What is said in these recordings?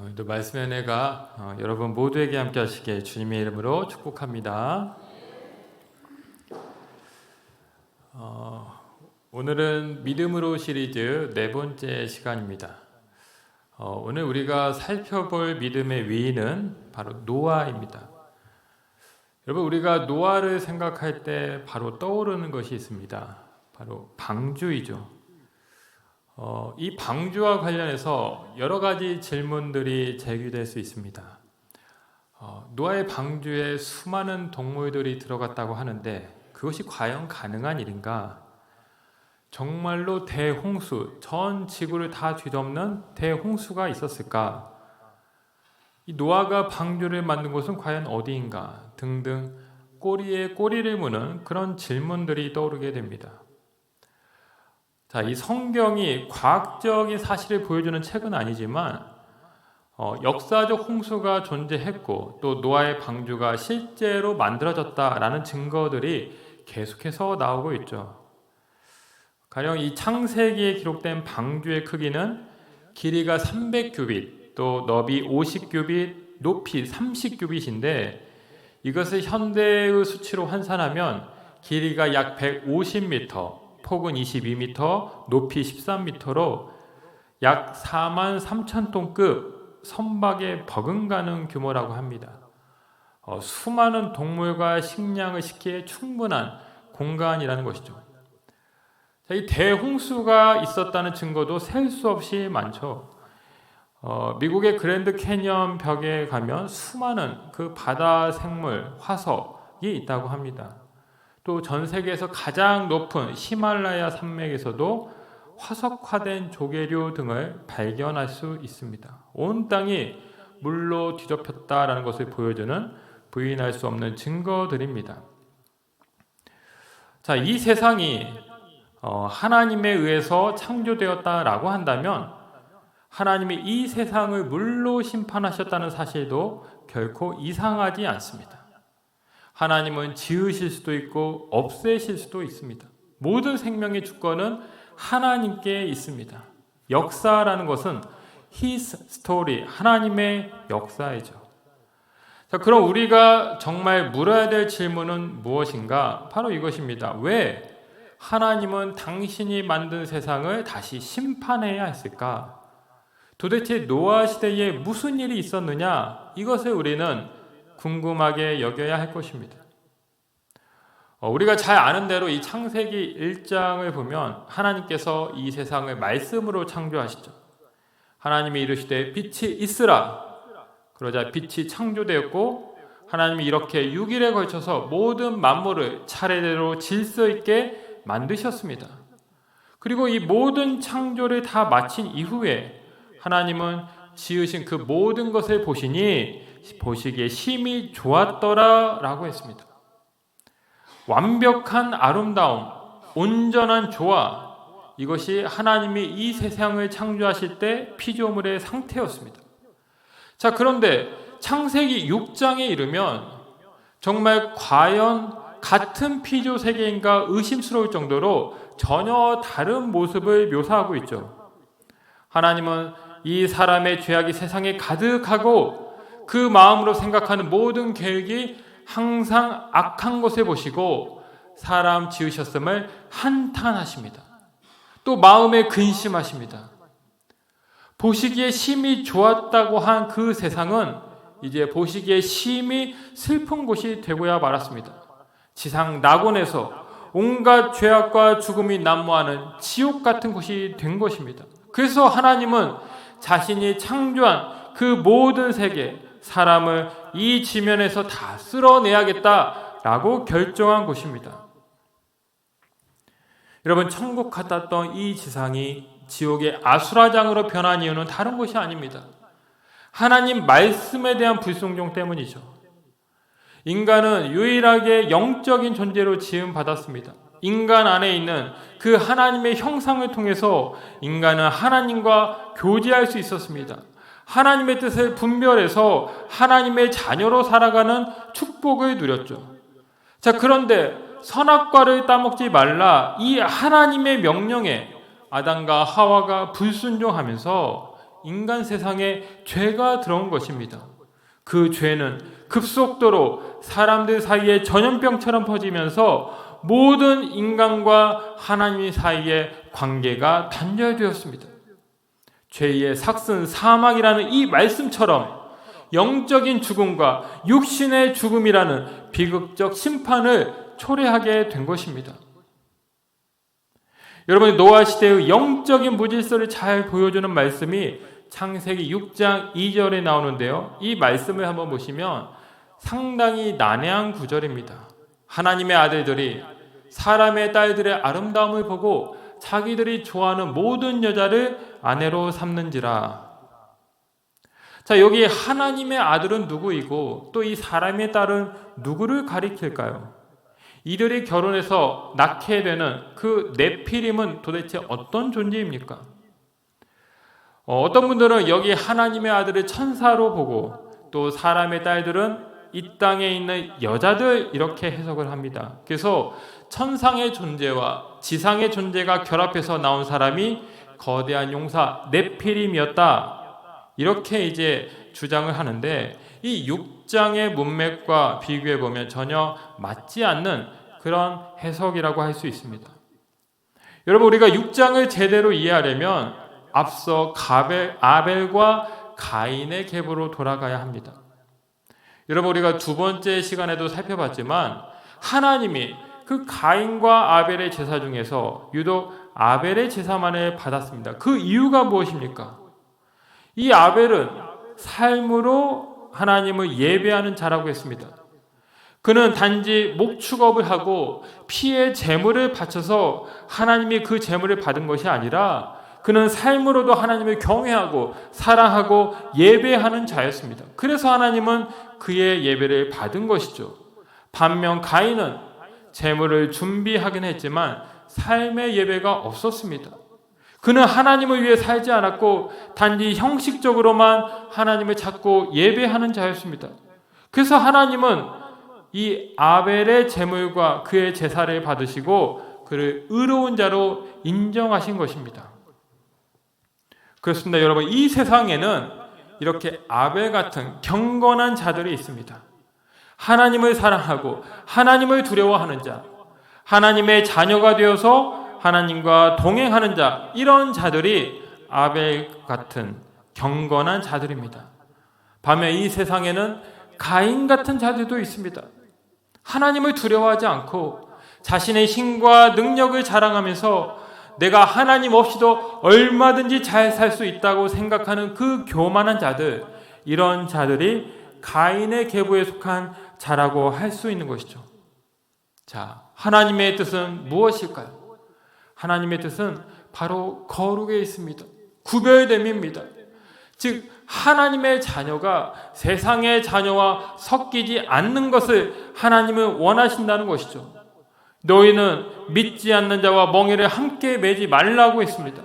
오늘도 말씀의 은혜가 여러분 모두에게 함께 하시게 주님의 이름으로 축복합니다. 오늘은 믿음으로 시리즈 네 번째 시간입니다. 오늘 우리가 살펴볼 믿음의 위인은 바로 노아입니다. 여러분, 우리가 노아를 생각할 때 바로 떠오르는 것이 있습니다. 바로 방주이죠. 이 방주와 관련해서 여러 가지 질문들이 제기될 수 있습니다. 노아의 방주에 수많은 동물들이 들어갔다고 하는데 그것이 과연 가능한 일인가? 정말로 대홍수, 전 지구를 다 뒤덮는 대홍수가 있었을까? 이 노아가 방주를 만든 곳은 과연 어디인가? 등등 꼬리에 꼬리를 무는 그런 질문들이 떠오르게 됩니다. 자, 이 성경이 과학적인 사실을 보여주는 책은 아니지만 역사적 홍수가 존재했고 또 노아의 방주가 실제로 만들어졌다라는 증거들이 계속해서 나오고 있죠. 가령 이 창세기에 기록된 방주의 크기는 길이가 300규빗, 또 너비 50규빗, 높이 30규빗인데 이것을 현대의 수치로 환산하면 길이가 약 150m, 폭은 22m, 높이 13m로 약 43,000톤급 선박에 버금가는 규모라고 합니다. 수많은 동물과 식량을 싣기에 충분한 공간이라는 것이죠. 자, 이 대홍수가 있었다는 증거도 셀 수 없이 많죠. 미국의 그랜드 캐니언 벽에 가면 수많은 그 바다 생물, 화석이 있다고 합니다. 또 전 세계에서 가장 높은 히말라야 산맥에서도 화석화된 조개류 등을 발견할 수 있습니다. 온 땅이 물로 뒤덮였다라는 것을 보여주는 부인할 수 없는 증거들입니다. 자, 이 세상이 하나님에 의해서 창조되었다라고 한다면 하나님이 이 세상을 물로 심판하셨다는 사실도 결코 이상하지 않습니다. 하나님은 지으실 수도 있고 없애실 수도 있습니다. 모든 생명의 주권은 하나님께 있습니다. 역사라는 것은 His story, 하나님의 역사이죠. 자, 그럼 우리가 정말 물어야 될 질문은 무엇인가? 바로 이것입니다. 왜 하나님은 당신이 만든 세상을 다시 심판해야 했을까? 도대체 노아 시대에 무슨 일이 있었느냐? 이것을 우리는 궁금하게 여겨야 할 것입니다. 우리가 잘 아는 대로 이 창세기 1장을 보면 하나님께서 이 세상을 말씀으로 창조하시죠. 하나님이 이르시되 빛이 있으라. 그러자 빛이 창조되었고 하나님이 이렇게 6일에 걸쳐서 모든 만물을 차례대로 질서 있게 만드셨습니다. 그리고 이 모든 창조를 다 마친 이후에 하나님은 지으신 그 모든 것을 보시기에 심히 좋았더라 라고 했습니다. 완벽한 아름다움, 온전한 조화, 이것이 하나님이 이 세상을 창조하실 때 피조물의 상태였습니다. 자, 그런데 창세기 6장에 이르면 정말 과연 같은 피조 세계인가 의심스러울 정도로 전혀 다른 모습을 묘사하고 있죠. 하나님은 이 사람의 죄악이 세상에 가득하고 그 마음으로 생각하는 모든 계획이 항상 악한 것을 보시고 사람 지으셨음을 한탄하십니다. 또 마음에 근심하십니다. 보시기에 심히 좋았다고 한 그 세상은 이제 보시기에 심히 슬픈 곳이 되고야 말았습니다. 지상 낙원에서 온갖 죄악과 죽음이 난무하는 지옥 같은 곳이 된 것입니다. 그래서 하나님은 자신이 창조한 그 모든 세계, 사람을 이 지면에서 다 쓸어내야겠다라고 결정한 곳입니다. 여러분, 천국 같았던 이 지상이 지옥의 아수라장으로 변한 이유는 다른 것이 아닙니다. 하나님 말씀에 대한 불순종 때문이죠. 인간은 유일하게 영적인 존재로 지음받았습니다. 인간 안에 있는 그 하나님의 형상을 통해서 인간은 하나님과 교제할 수 있었습니다. 하나님의 뜻을 분별해서 하나님의 자녀로 살아가는 축복을 누렸죠. 자, 그런데 선악과를 따먹지 말라 이 하나님의 명령에 아담과 하와가 불순종하면서 인간 세상에 죄가 들어온 것입니다. 그 죄는 급속도로 사람들 사이에 전염병처럼 퍼지면서 모든 인간과 하나님 사이의 관계가 단절되었습니다. 죄의 삭슨 사망이라는 이 말씀처럼 영적인 죽음과 육신의 죽음이라는 비극적 심판을 초래하게 된 것입니다. 여러분, 노아 시대의 영적인 무질서를 잘 보여주는 말씀이 창세기 6장 2절에 나오는데요. 이 말씀을 한번 보시면 상당히 난해한 구절입니다. 하나님의 아들들이 사람의 딸들의 아름다움을 보고 자기들이 좋아하는 모든 여자를 아내로 삼는지라. 자, 여기 하나님의 아들은 누구이고 또 이 사람의 딸은 누구를 가리킬까요? 이들이 결혼해서 낳게 되는 그 네피림은 도대체 어떤 존재입니까? 어떤 분들은 여기 하나님의 아들을 천사로 보고 또 사람의 딸들은 이 땅에 있는 여자들 이렇게 해석을 합니다. 그래서 천상의 존재와 지상의 존재가 결합해서 나온 사람이 거대한 용사 네피림이었다. 이렇게 이제 주장을 하는데 이 6장의 문맥과 비교해 보면 전혀 맞지 않는 그런 해석이라고 할 수 있습니다. 여러분, 우리가 6장을 제대로 이해하려면 앞서 아벨과 가인의 계보로 돌아가야 합니다. 여러분, 우리가 두 번째 시간에도 살펴봤지만 하나님이 그 가인과 아벨의 제사 중에서 유독 아벨의 제사만을 받았습니다. 그 이유가 무엇입니까? 이 아벨은 삶으로 하나님을 예배하는 자라고 했습니다. 그는 단지 목축업을 하고 피의 제물을 바쳐서 하나님이 그 제물을 받은 것이 아니라 그는 삶으로도 하나님을 경외하고 사랑하고 예배하는 자였습니다. 그래서 하나님은 그의 예배를 받은 것이죠. 반면 가인은 제물을 준비하긴 했지만 삶의 예배가 없었습니다. 그는 하나님을 위해 살지 않았고 단지 형식적으로만 하나님을 찾고 예배하는 자였습니다. 그래서 하나님은 이 아벨의 제물과 그의 제사를 받으시고 그를 의로운 자로 인정하신 것입니다. 그렇습니다. 여러분, 이 세상에는 이렇게 아벨 같은 경건한 자들이 있습니다. 하나님을 사랑하고 하나님을 두려워하는 자, 하나님의 자녀가 되어서 하나님과 동행하는 자, 이런 자들이 아벨 같은 경건한 자들입니다. 반면 이 세상에는 가인 같은 자들도 있습니다. 하나님을 두려워하지 않고 자신의 힘과 능력을 자랑하면서 내가 하나님 없이도 얼마든지 잘 살 수 있다고 생각하는 그 교만한 자들, 이런 자들이 가인의 계보에 속한 자라고 할 수 있는 것이죠. 자, 하나님의 뜻은 무엇일까요? 하나님의 뜻은 바로 거룩에 있습니다. 구별됨입니다. 즉 하나님의 자녀가 세상의 자녀와 섞이지 않는 것을 하나님은 원하신다는 것이죠. 너희는 믿지 않는 자와 멍에를 함께 매지 말라고 했습니다.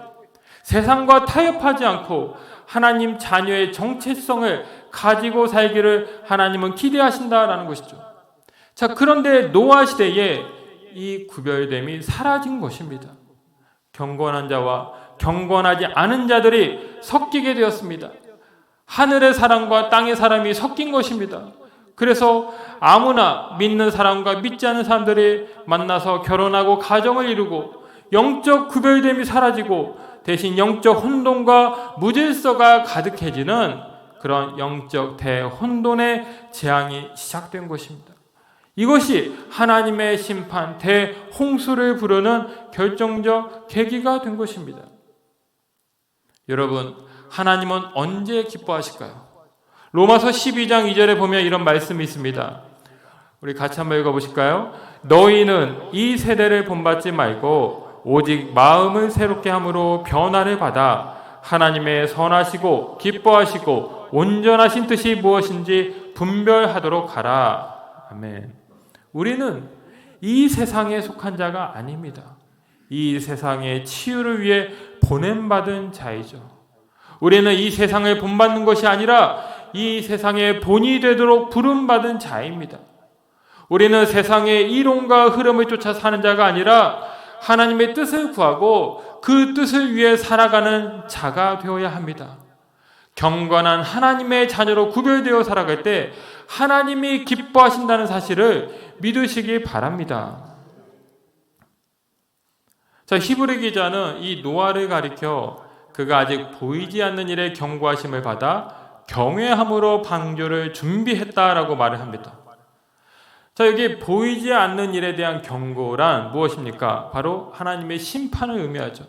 세상과 타협하지 않고 하나님 자녀의 정체성을 가지고 살기를 하나님은 기대하신다라는 것이죠. 자, 그런데 노아 시대에 이 구별됨이 사라진 것입니다. 경건한 자와 경건하지 않은 자들이 섞이게 되었습니다. 하늘의 사람과 땅의 사람이 섞인 것입니다. 그래서 아무나 믿는 사람과 믿지 않는 사람들이 만나서 결혼하고 가정을 이루고 영적 구별됨이 사라지고 대신 영적 혼돈과 무질서가 가득해지는 그런 영적 대혼돈의 재앙이 시작된 것입니다. 이것이 하나님의 심판 대홍수를 부르는 결정적 계기가 된 것입니다. 여러분, 하나님은 언제 기뻐하실까요? 로마서 12장 2절에 보면 이런 말씀이 있습니다. 우리 같이 한번 읽어보실까요? 너희는 이 세대를 본받지 말고 오직 마음을 새롭게 함으로 변화를 받아 하나님의 선하시고 기뻐하시고 온전하신 뜻이 무엇인지 분별하도록 하라. 아멘. 우리는 이 세상에 속한 자가 아닙니다. 이 세상의 치유를 위해 보냄받은 자이죠. 우리는 이 세상을 본받는 것이 아니라 이 세상의 본이 되도록 부름받은 자입니다. 우리는 세상의 이론과 흐름을 쫓아 사는 자가 아니라 하나님의 뜻을 구하고 그 뜻을 위해 살아가는 자가 되어야 합니다. 경건한 하나님의 자녀로 구별되어 살아갈 때 하나님이 기뻐하신다는 사실을 믿으시기 바랍니다. 자, 히브리 기자는 이 노아를 가리켜 그가 아직 보이지 않는 일에 경고하심을 받아 경외함으로 방주를 준비했다라고 말을 합니다. 자, 여기 보이지 않는 일에 대한 경고란 무엇입니까? 바로 하나님의 심판을 의미하죠.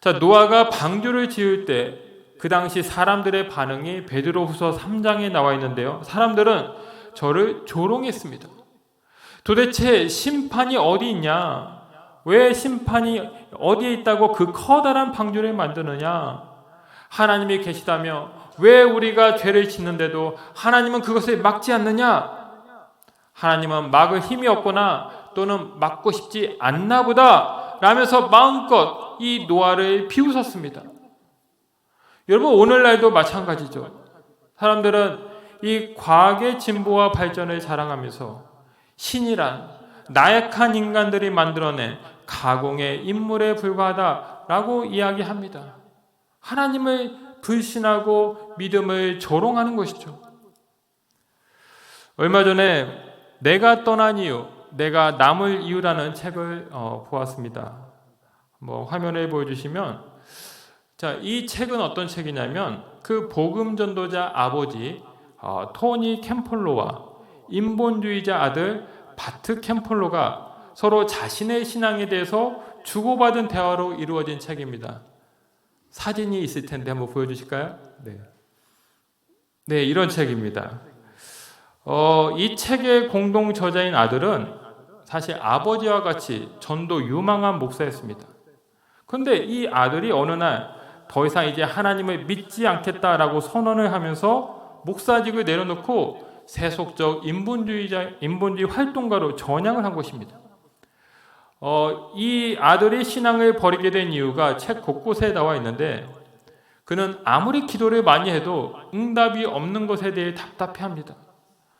자, 노아가 방주를 지을 때 그 당시 사람들의 반응이 베드로후서 3장에 나와 있는데요. 사람들은 저를 조롱했습니다. 도대체 심판이 어디 있냐? 왜 심판이 어디에 있다고 그 커다란 방주를 만드느냐? 하나님이 계시다며 왜 우리가 죄를 짓는데도 하나님은 그것을 막지 않느냐? 하나님은 막을 힘이 없거나 또는 막고 싶지 않나 보다 라면서 마음껏 이 노아를 비웃었습니다. 여러분, 오늘날도 마찬가지죠. 사람들은 이 과학의 진보와 발전을 자랑하면서 신이란 나약한 인간들이 만들어낸 가공의 인물에 불과하다라고 이야기합니다. 하나님을 불신하고 믿음을 조롱하는 것이죠. 얼마 전에 내가 떠난 이유, 내가 남을 이유라는 책을 보았습니다. 화면에 보여주시면, 자, 이 책은 어떤 책이냐면 그 복음 전도자 아버지 토니 캠폴로와 인본주의자 아들 바트 캠폴로가 서로 자신의 신앙에 대해서 주고받은 대화로 이루어진 책입니다. 사진이 있을 텐데 한번 보여주실까요? 네, 이런 책입니다. 이 책의 공동 저자인 아들은 사실 아버지와 같이 전도 유망한 목사였습니다. 그런데 이 아들이 어느 날 더 이상 이제 하나님을 믿지 않겠다라고 선언을 하면서 목사직을 내려놓고 세속적 인본주의 활동가로 전향을 한 것입니다. 이 아들이 신앙을 버리게 된 이유가 책 곳곳에 나와 있는데, 그는 아무리 기도를 많이 해도 응답이 없는 것에 대해 답답해합니다.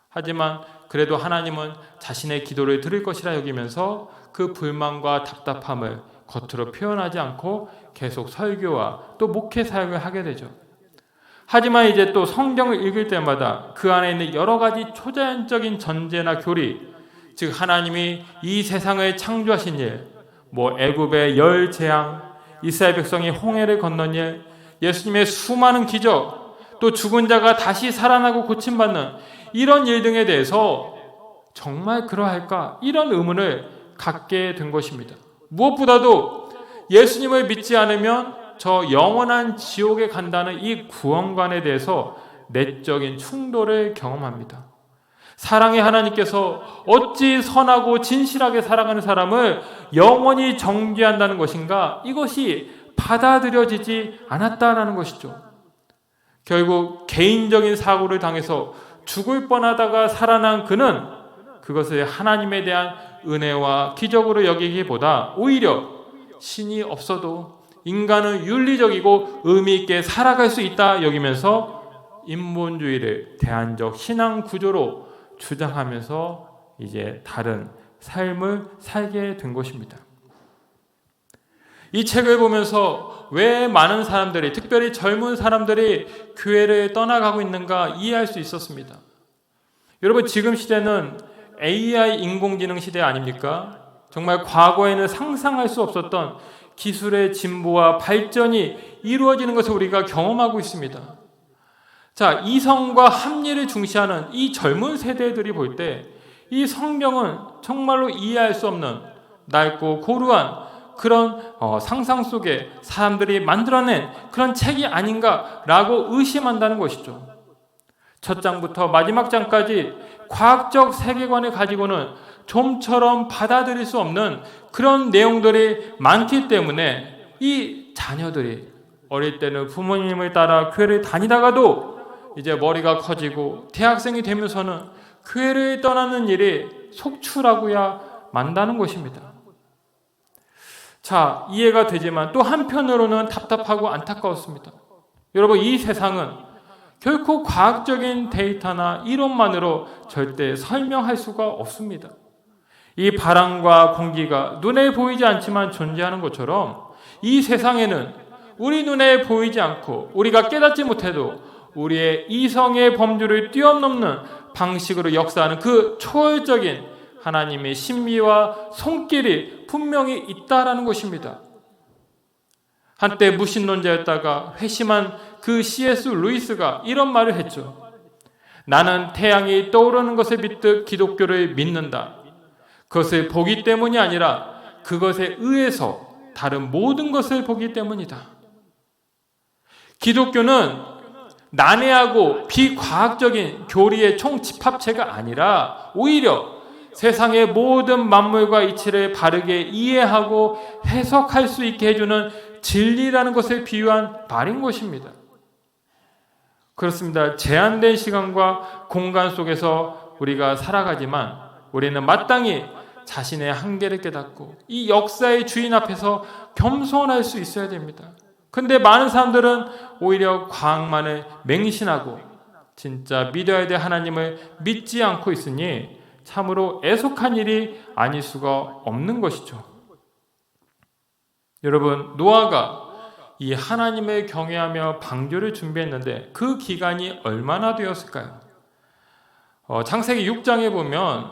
하지만 그래도 하나님은 자신의 기도를 들을 것이라 여기면서 그 불만과 답답함을 겉으로 표현하지 않고 계속 설교와 또 목회 사역을 하게 되죠. 하지만 이제 또 성경을 읽을 때마다 그 안에 있는 여러 가지 초자연적인 전제나 교리, 즉 하나님이 이 세상을 창조하신 일, 애굽의 열 재앙, 이스라엘 백성이 홍해를 건넌 일, 예수님의 수많은 기적, 또 죽은 자가 다시 살아나고 고침받는 이런 일 등에 대해서 정말 그러할까? 이런 의문을 갖게 된 것입니다. 무엇보다도 예수님을 믿지 않으면 저 영원한 지옥에 간다는 이 구원관에 대해서 내적인 충돌을 경험합니다. 사랑의 하나님께서 어찌 선하고 진실하게 사랑하는 사람을 영원히 정죄한다는 것인가? 이것이 받아들여지지 않았다라는 것이죠. 결국 개인적인 사고를 당해서 죽을 뻔하다가 살아난 그는 그것을 하나님에 대한 은혜와 기적으로 여기기보다 오히려 신이 없어도 인간은 윤리적이고 의미 있게 살아갈 수 있다 여기면서 인본주의를 대안적 신앙 구조로 주장하면서 이제 다른 삶을 살게 된 것입니다. 이 책을 보면서 왜 많은 사람들이, 특별히 젊은 사람들이 교회를 떠나가고 있는가 이해할 수 있었습니다. 여러분, 지금 시대는 AI 인공지능 시대 아닙니까? 정말 과거에는 상상할 수 없었던 기술의 진보와 발전이 이루어지는 것을 우리가 경험하고 있습니다. 자, 이성과 합리를 중시하는 이 젊은 세대들이 볼 때 이 성경은 정말로 이해할 수 없는 낡고 고루한 그런 상상 속에 사람들이 만들어낸 그런 책이 아닌가라고 의심한다는 것이죠. 첫 장부터 마지막 장까지 과학적 세계관을 가지고는 좀처럼 받아들일 수 없는 그런 내용들이 많기 때문에 이 자녀들이 어릴 때는 부모님을 따라 교회를 다니다가도 이제 머리가 커지고 대학생이 되면서는 교회를 떠나는 일이 속출하고야 만다는 것입니다. 자, 이해가 되지만 또 한편으로는 답답하고 안타까웠습니다. 여러분, 이 세상은 결코 과학적인 데이터나 이론만으로 절대 설명할 수가 없습니다. 이 바람과 공기가 눈에 보이지 않지만 존재하는 것처럼 이 세상에는 우리 눈에 보이지 않고 우리가 깨닫지 못해도 우리의 이성의 범주를 뛰어넘는 방식으로 역사하는 그 초월적인 하나님의 신비와 손길이 분명히 있다라는 것입니다. 한때 무신론자였다가 회심한 그 C.S. 루이스가 이런 말을 했죠. 나는 태양이 떠오르는 것을 믿듯 기독교를 믿는다. 그것을 보기 때문이 아니라 그것에 의해서 다른 모든 것을 보기 때문이다. 기독교는 난해하고 비과학적인 교리의 총집합체가 아니라 오히려 세상의 모든 만물과 이치를 바르게 이해하고 해석할 수 있게 해주는 진리라는 것을 비유한 말인 것입니다. 그렇습니다. 제한된 시간과 공간 속에서 우리가 살아가지만 우리는 마땅히 자신의 한계를 깨닫고 이 역사의 주인 앞에서 겸손할 수 있어야 됩니다. 근데 많은 사람들은 오히려 과학만을 맹신하고 진짜 믿어야 될 하나님을 믿지 않고 있으니 참으로 애석한 일이 아닐 수가 없는 것이죠. 여러분, 노아가 이 하나님을 경외하며 방주를 준비했는데 그 기간이 얼마나 되었을까요? 창세기 6장에 보면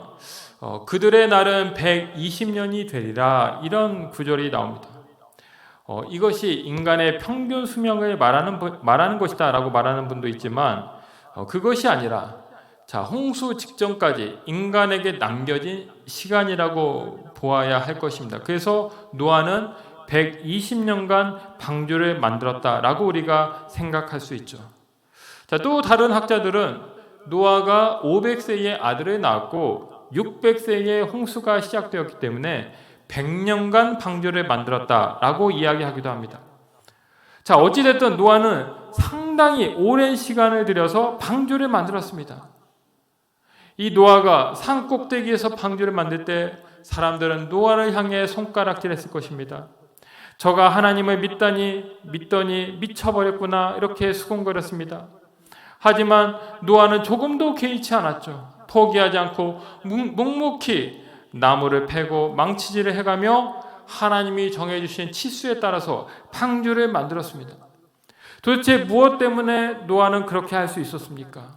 그들의 날은 120년이 되리라 이런 구절이 나옵니다. 이것이 인간의 평균 수명을 말하는 것이다 라고 말하는 분도 있지만 그것이 아니라 홍수 직전까지 인간에게 남겨진 시간이라고 보아야 할 것입니다. 그래서 노아는 120년간 방주를 만들었다라고 우리가 생각할 수 있죠. 또 다른 학자들은 노아가 500세의 아들을 낳았고 600세의 홍수가 시작되었기 때문에 100년간 방주를 만들었다라고 이야기하기도 합니다. 어찌됐든 노아는 상당히 오랜 시간을 들여서 방주를 만들었습니다. 이 노아가 산 꼭대기에서 방주를 만들 때 사람들은 노아를 향해 손가락질했을 것입니다. 저가 하나님을 믿더니 미쳐버렸구나 이렇게 수군거렸습니다. 하지만 노아는 조금도 개의치 않았죠. 포기하지 않고 묵묵히 나무를 패고 망치질을 해가며 하나님이 정해주신 치수에 따라서 방주를 만들었습니다. 도대체 무엇 때문에 노아는 그렇게 할 수 있었습니까?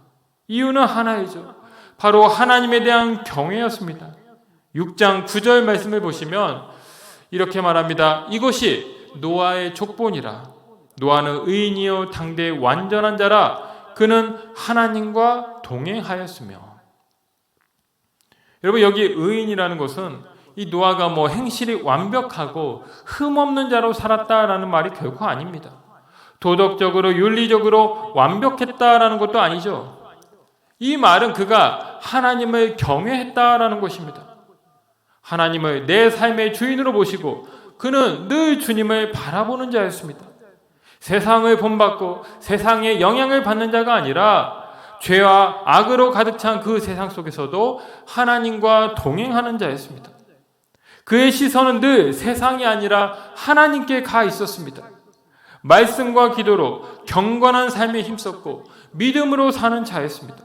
이유는 하나이죠. 바로 하나님에 대한 경외였습니다. 6장 9절 말씀을 보시면 이렇게 말합니다. 이것이 노아의 족본이라. 노아는 의인이요 당대 완전한 자라. 그는 하나님과 동행하였으며. 여러분, 여기 의인이라는 것은 이 노아가 행실이 완벽하고 흠없는 자로 살았다라는 말이 결코 아닙니다. 도덕적으로 윤리적으로 완벽했다라는 것도 아니죠. 이 말은 그가 하나님을 경외했다라는 것입니다. 하나님을 내 삶의 주인으로 모시고 그는 늘 주님을 바라보는 자였습니다. 세상을 본받고 세상의 영향을 받는 자가 아니라 죄와 악으로 가득 찬 그 세상 속에서도 하나님과 동행하는 자였습니다. 그의 시선은 늘 세상이 아니라 하나님께 가 있었습니다. 말씀과 기도로 경건한 삶에 힘썼고 믿음으로 사는 자였습니다.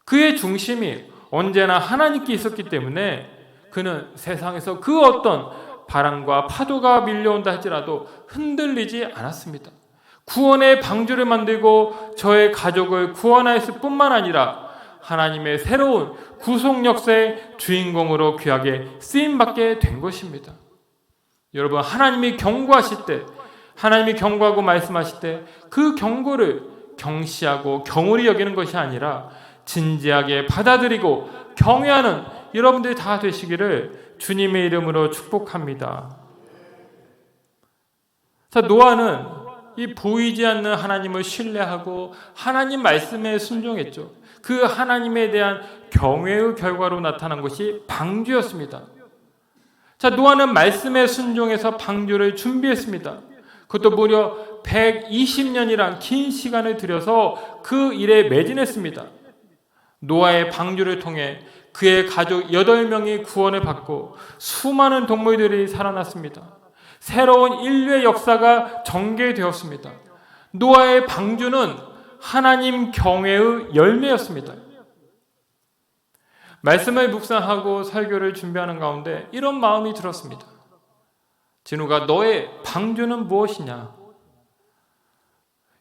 그의 중심이 언제나 하나님께 있었기 때문에 그는 세상에서 그 어떤 바람과 파도가 밀려온다 할지라도 흔들리지 않았습니다. 구원의 방주를 만들고 저의 가족을 구원하였을 뿐만 아니라 하나님의 새로운 구속 역사의 주인공으로 귀하게 쓰임받게 된 것입니다. 여러분, 하나님이 경고하실 때, 하나님이 경고하고 말씀하실 때 그 경고를 경시하고 경홀히 여기는 것이 아니라 진지하게 받아들이고 경외하는 여러분들이 다 되시기를 주님의 이름으로 축복합니다. 노아는 이 보이지 않는 하나님을 신뢰하고 하나님 말씀에 순종했죠. 그 하나님에 대한 경외의 결과로 나타난 것이 방주였습니다. 노아는 말씀에 순종해서 방주를 준비했습니다. 그것도 무려 120년이란 긴 시간을 들여서 그 일에 매진했습니다. 노아의 방주를 통해 그의 가족 8명이 구원을 받고 수많은 동물들이 살아났습니다. 새로운 인류의 역사가 전개되었습니다. 노아의 방주는 하나님 경외의 열매였습니다. 말씀을 묵상하고 설교를 준비하는 가운데 이런 마음이 들었습니다. 진우가 너의 방주는 무엇이냐?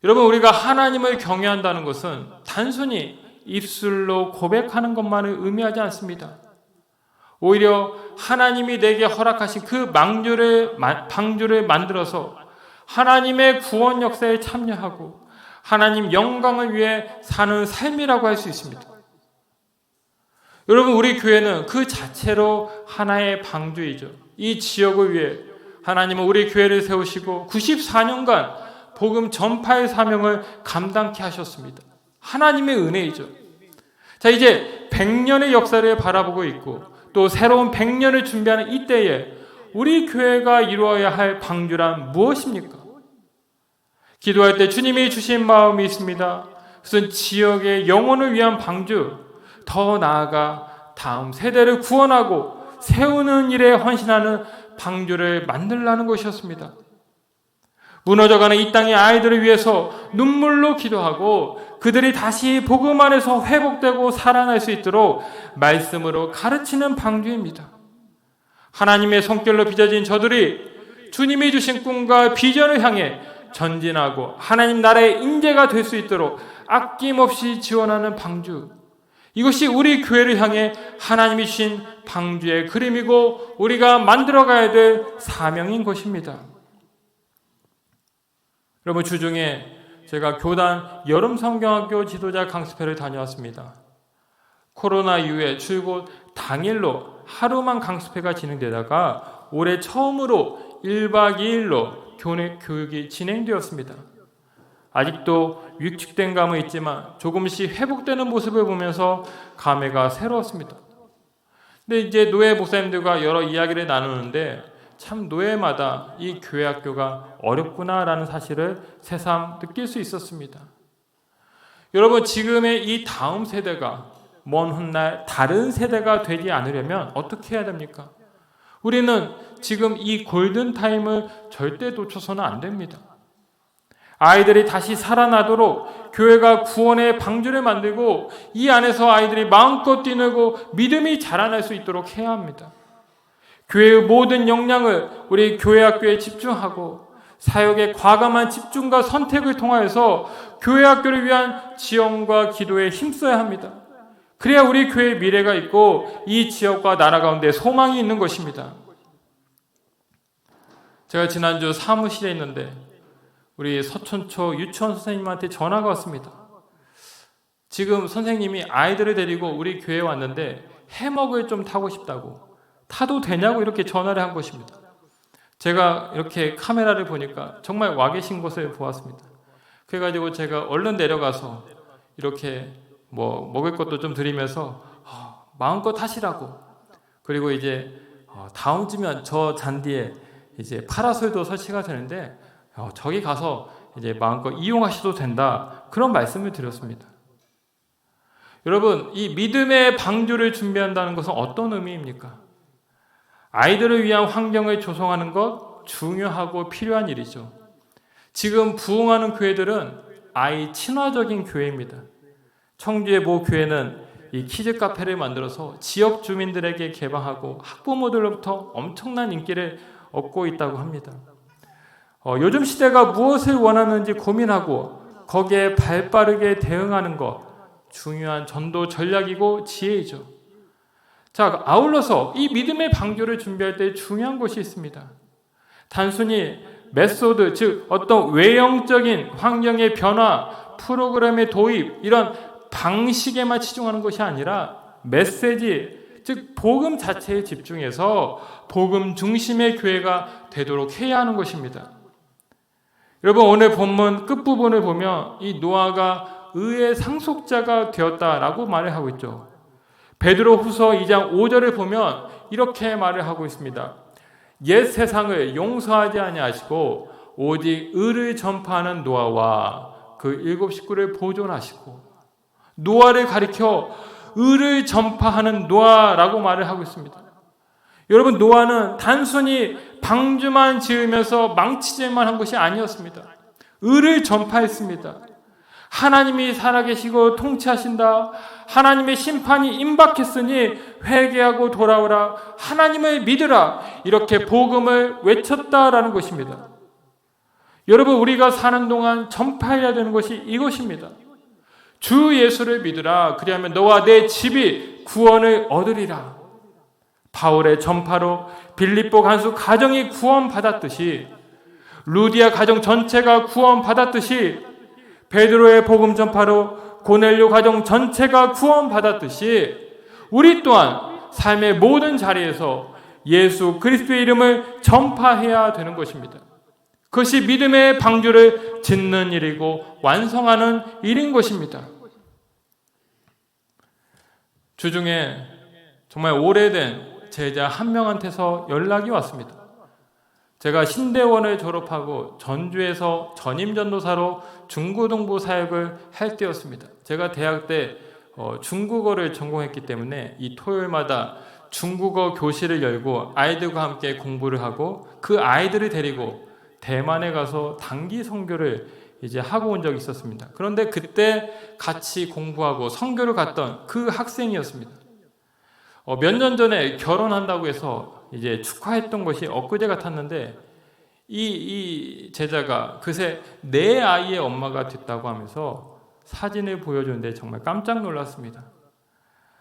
여러분, 우리가 하나님을 경외한다는 것은 단순히 입술로 고백하는 것만을 의미하지 않습니다. 오히려 하나님이 내게 허락하신 그 방주를 만들어서 하나님의 구원 역사에 참여하고 하나님 영광을 위해 사는 삶이라고 할 수 있습니다. 여러분, 우리 교회는 그 자체로 하나의 방주이죠. 이 지역을 위해 하나님은 우리 교회를 세우시고 94년간 복음 전파의 사명을 감당케 하셨습니다. 하나님의 은혜이죠. 자, 이제 100년의 역사를 바라보고 있고 또 새로운 100년을 준비하는 이때에 우리 교회가 이루어야 할 방주란 무엇입니까? 기도할 때 주님이 주신 마음이 있습니다. 그것은 지역의 영혼을 위한 방주, 더 나아가 다음 세대를 구원하고 세우는 일에 헌신하는 방주를 만들라는 것이었습니다. 무너져가는 이 땅의 아이들을 위해서 눈물로 기도하고 그들이 다시 복음 안에서 회복되고 살아날 수 있도록 말씀으로 가르치는 방주입니다. 하나님의 손길로 빚어진 저들이 주님이 주신 꿈과 비전을 향해 전진하고 하나님 나라의 인재가 될 수 있도록 아낌없이 지원하는 방주. 이것이 우리 교회를 향해 하나님이 주신 방주의 그림이고 우리가 만들어가야 될 사명인 것입니다. 여러분, 주중에 제가 교단 여름성경학교 지도자 강습회를 다녀왔습니다. 코로나 이후에 출국 당일로 하루만 강습회가 진행되다가 올해 처음으로 1박 2일로 교육이 진행되었습니다. 아직도 위축된 감은 있지만 조금씩 회복되는 모습을 보면서 감회가 새로웠습니다. 근데 이제 노예 목사님들과 여러 이야기를 나누는데 참 노예마다 이 교회 학교가 어렵구나라는 사실을 새삼 느낄 수 있었습니다. 여러분, 지금의 이 다음 세대가 먼 훗날 다른 세대가 되지 않으려면 어떻게 해야 됩니까? 우리는 지금 이 골든타임을 절대 놓쳐서는 안 됩니다. 아이들이 다시 살아나도록 교회가 구원의 방주를 만들고 이 안에서 아이들이 마음껏 뛰놀고 믿음이 자라날 수 있도록 해야 합니다. 교회의 모든 역량을 우리 교회 학교에 집중하고 사역의 과감한 집중과 선택을 통하여서 교회 학교를 위한 지원과 기도에 힘써야 합니다. 그래야 우리 교회의 미래가 있고 이 지역과 나라 가운데 소망이 있는 것입니다. 제가 지난주 사무실에 있는데 우리 서촌초 유치원 선생님한테 전화가 왔습니다. 지금 선생님이 아이들을 데리고 우리 교회에 왔는데 해먹을 좀 타고 싶다고, 타도 되냐고 이렇게 전화를 한 것입니다. 제가 이렇게 카메라를 보니까 정말 와 계신 것을 보았습니다. 그래가지고 제가 얼른 내려가서 이렇게 먹을 것도 좀 드리면서 마음껏 하시라고, 그리고 이제 다음 주면 저 잔디에 이제 파라솔도 설치가 되는데 저기 가서 이제 마음껏 이용하셔도 된다, 그런 말씀을 드렸습니다. 여러분, 이 믿음의 방주를 준비한다는 것은 어떤 의미입니까? 아이들을 위한 환경을 조성하는 것 중요하고 필요한 일이죠. 지금 부흥하는 교회들은 아이 친화적인 교회입니다. 청주의 모 교회는 이 키즈 카페를 만들어서 지역 주민들에게 개방하고 학부모들로부터 엄청난 인기를 얻고 있다고 합니다. 요즘 시대가 무엇을 원하는지 고민하고 거기에 발빠르게 대응하는 것, 중요한 전도 전략이고 지혜이죠. 자, 아울러서 이 믿음의 방주를 준비할 때 중요한 것이 있습니다. 단순히 메소드, 즉 어떤 외형적인 환경의 변화, 프로그램의 도입, 이런 방식에만 치중하는 것이 아니라 메시지, 즉 복음 자체에 집중해서 복음 중심의 교회가 되도록 해야 하는 것입니다. 여러분, 오늘 본문 끝부분을 보면 이 노아가 의의 상속자가 되었다라고 말을 하고 있죠. 베드로후서 2장 5절을 보면 이렇게 말을 하고 있습니다. 옛 세상을 용서하지 아니하시고 오직 의를 전파하는 노아와 그 7 식구를 보존하시고, 노아를 가리켜 의를 전파하는 노아라고 말을 하고 있습니다. 여러분, 노아는 단순히 방주만 지으면서 망치질만 한 것이 아니었습니다. 의를 전파했습니다. 하나님이 살아계시고 통치하신다. 하나님의 심판이 임박했으니 회개하고 돌아오라. 하나님을 믿으라. 이렇게 복음을 외쳤다라는 것입니다. 여러분, 우리가 사는 동안 전파해야 되는 것이 이것입니다. 주 예수를 믿으라. 그리하면 너와 내 집이 구원을 얻으리라. 바울의 전파로 빌립보 간수 가정이 구원받았듯이, 루디아 가정 전체가 구원받았듯이, 베드로의 복음 전파로 고넬료 가정 전체가 구원받았듯이, 우리 또한 삶의 모든 자리에서 예수 그리스도의 이름을 전파해야 되는 것입니다. 그것이 믿음의 방주를 짓는 일이고 완성하는 일인 것입니다. 주중에 정말 오래된 제자 한 명한테서 연락이 왔습니다. 제가 신대원을 졸업하고 전주에서 전임전도사로 중고등부 사역을 할 때였습니다. 제가 대학 때 중국어를 전공했기 때문에 이 토요일마다 중국어 교실을 열고 아이들과 함께 공부를 하고 그 아이들을 데리고 대만에 가서 단기 선교를 이제 하고 온 적이 있었습니다. 그런데 그때 같이 공부하고 선교를 갔던 그 학생이었습니다. 몇 년 전에 결혼한다고 해서 이제 축하했던 것이 엊그제 같았는데 이 제자가 그새 내 아이의 엄마가 됐다고 하면서 사진을 보여주는데 정말 깜짝 놀랐습니다.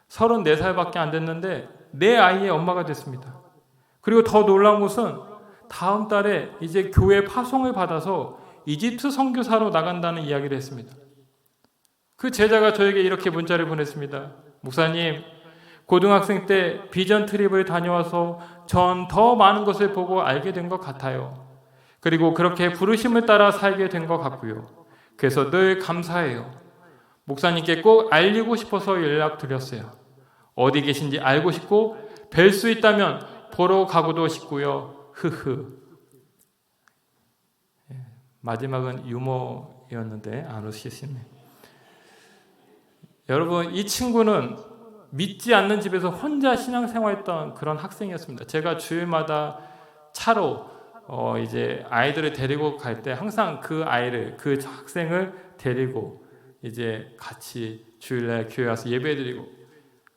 34살밖에 안 됐는데 내 아이의 엄마가 됐습니다. 그리고 더 놀라운 것은 다음 달에 이제 교회 파송을 받아서 이집트 선교사로 나간다는 이야기를 했습니다. 그 제자가 저에게 이렇게 문자를 보냈습니다. 목사님, 고등학생 때 비전 트립을 다녀와서 전 더 많은 것을 보고 알게 된 것 같아요. 그리고 그렇게 부르심을 따라 살게 된 것 같고요. 그래서 늘 감사해요. 목사님께 꼭 알리고 싶어서 연락드렸어요. 어디 계신지 알고 싶고 뵐 수 있다면 보러 가고도 싶고요. 흐흐. 마지막은 유머였는데 안 웃으시네. 여러분, 이 친구는 믿지 않는 집에서 혼자 신앙생활했던 그런 학생이었습니다. 제가 주일마다 차로 이제 아이들을 데리고 갈 때 항상 그 학생을 데리고 이제 같이 주일날 교회 와서 예배드리고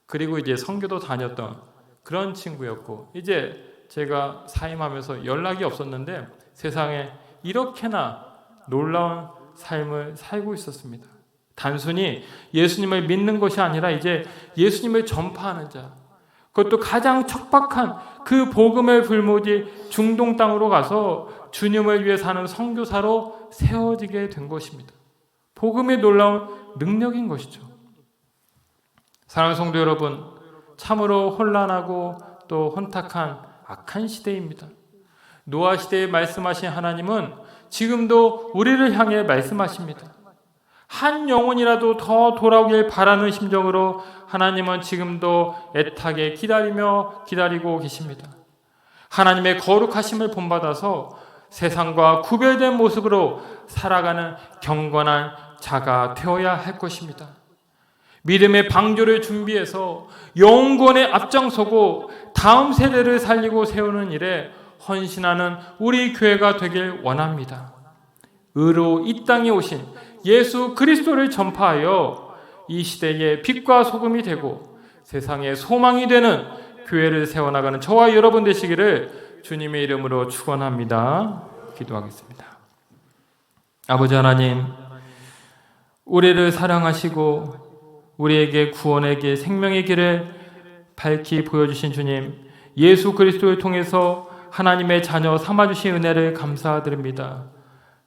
그리고 이제 선교도 다녔던 그런 친구였고, 이제 제가 사임하면서 연락이 없었는데 세상에 이렇게나 놀라운 삶을 살고 있었습니다. 단순히 예수님을 믿는 것이 아니라 이제 예수님을 전파하는 자, 그것도 가장 척박한 그 복음의 불모지 중동 땅으로 가서 주님을 위해 사는 선교사로 세워지게 된 것입니다. 복음의 놀라운 능력인 것이죠. 사랑하는 성도 여러분, 참으로 혼란하고 또 혼탁한 악한 시대입니다. 노아 시대에 말씀하신 하나님은 지금도 우리를 향해 말씀하십니다. 한 영혼이라도 더 돌아오길 바라는 심정으로 하나님은 지금도 애타게 기다리고 계십니다. 하나님의 거룩하심을 본받아서 세상과 구별된 모습으로 살아가는 경건한 자가 되어야 할 것입니다. 믿음의 방주를 준비해서 영원에 앞장서고 다음 세대를 살리고 세우는 일에 헌신하는 우리 교회가 되길 원합니다. 의로 이 땅에 오신 예수 그리스도를 전파하여 이 시대의 빛과 소금이 되고 세상의 소망이 되는 교회를 세워나가는 저와 여러분 되시기를 주님의 이름으로 축원합니다. 기도하겠습니다. 아버지 하나님, 우리를 사랑하시고 우리에게 구원의 길, 생명의 길을 밝히 보여주신 주님, 예수 그리스도를 통해서 하나님의 자녀 삼아주신 은혜를 감사드립니다.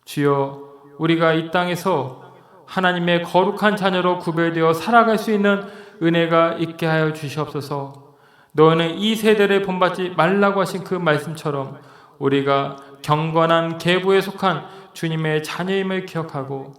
주여, 우리가 이 땅에서 하나님의 거룩한 자녀로 구별되어 살아갈 수 있는 은혜가 있게 하여 주시옵소서. 너는 이 세대를 본받지 말라고 하신 그 말씀처럼 우리가 경건한 계보에 속한 주님의 자녀임을 기억하고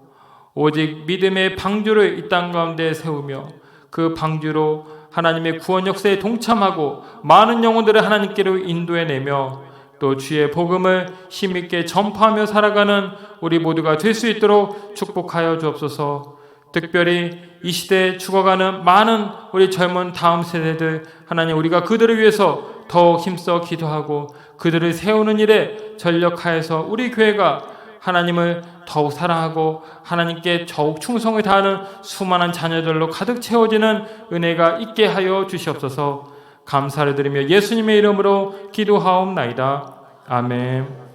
오직 믿음의 방주를 이 땅 가운데 세우며 그 방주로 하나님의 구원 역사에 동참하고 많은 영혼들을 하나님께로 인도해내며 또 주의 복음을 힘있게 전파하며 살아가는 우리 모두가 될 수 있도록 축복하여 주옵소서. 특별히 이 시대에 죽어가는 많은 우리 젊은 다음 세대들, 하나님, 우리가 그들을 위해서 더욱 힘써 기도하고 그들을 세우는 일에 전력하여서 우리 교회가 하나님을 더욱 사랑하고 하나님께 더욱 충성을 다하는 수많은 자녀들로 가득 채워지는 은혜가 있게 하여 주시옵소서. 감사를 드리며 예수님의 이름으로 기도하옵나이다. 아멘.